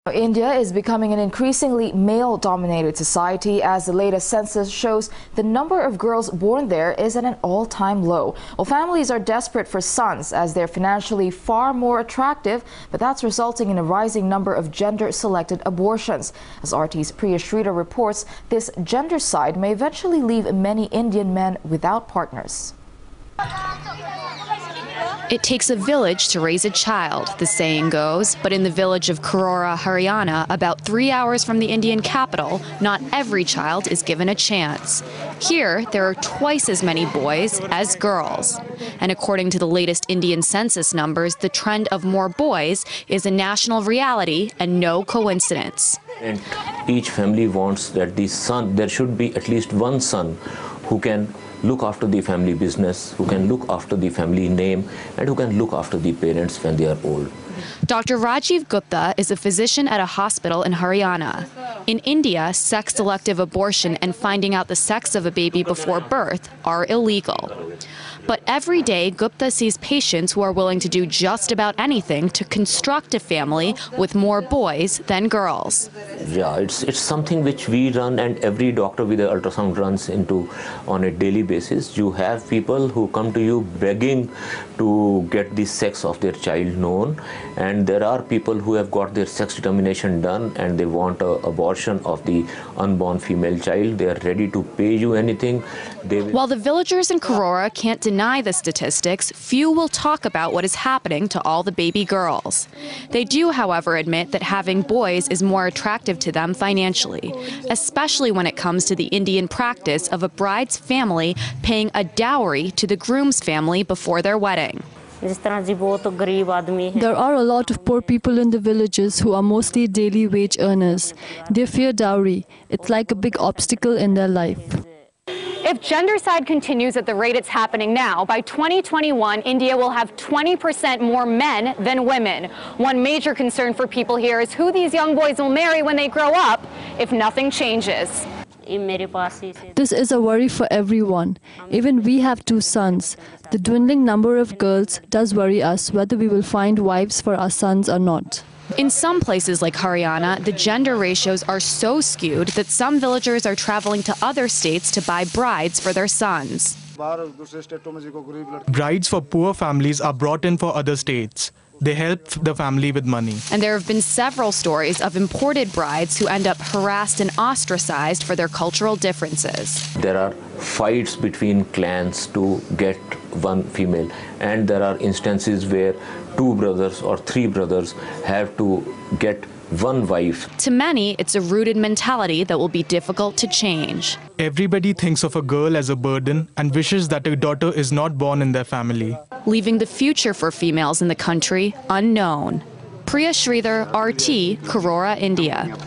India is becoming an increasingly male-dominated society as the latest census shows the number of girls born there is at an all-time low. Well, families are desperate for sons as they're financially far more attractive, but that's resulting in a rising number of gender-selected abortions. As RT's Priya Sridhar reports, this gendercide may eventually leave many Indian men without partners. It takes a village to raise a child, the saying goes, but in the village of Karora, Haryana, about 3 hours from the Indian capital, not every child is given a chance. Here, there are twice as many boys as girls. And according to the latest Indian census numbers, the trend of more boys is a national reality and no coincidence. And each family wants that the son, there should be at least one son who can look after the family business, who can look after the family name, and who can look after the parents when they are old. Dr. Rajiv Gupta is a physician at a hospital in Haryana. In India, sex-selective abortion and finding out the sex of a baby before birth are illegal. But every day, Gupta sees patients who are willing to do just about anything to construct a family with more boys than girls. Yeah, it's something which we run, and every doctor with an ultrasound runs into on a daily basis. You have people who come to you begging to get the sex of their child known, and there are people who have got their sex determination done and they want an abortion of the unborn female child. They are ready to pay you anything. While the villagers in Karora can't deny the statistics, few will talk about what is happening to all the baby girls. They do, however, admit that having boys is more attractive to them financially, especially when it comes to the Indian practice of a bride's family paying a dowry to the groom's family before their wedding. There are a lot of poor people in the villages who are mostly daily wage earners. They fear dowry. It's like a big obstacle in their life. If gendercide continues at the rate it's happening now, by 2021, India will have 20% more men than women. One major concern for people here is who these young boys will marry when they grow up if nothing changes. This is a worry for everyone. Even we have 2 sons. The dwindling number of girls does worry us whether we will find wives for our sons or not. In some places like Haryana, the gender ratios are so skewed that some villagers are traveling to other states to buy brides for their sons. Brides for poor families are brought in for other states. They help the family with money. And there have been several stories of imported brides who end up harassed and ostracized for their cultural differences. There are fights between clans to get one female, and there are instances where 2 brothers or 3 brothers have to get one wife. To many, it's a rooted mentality that will be difficult to change. Everybody thinks of a girl as a burden and wishes that a daughter is not born in their family, leaving the future for females in the country unknown. Priya Sridhar, RT, Karora, India.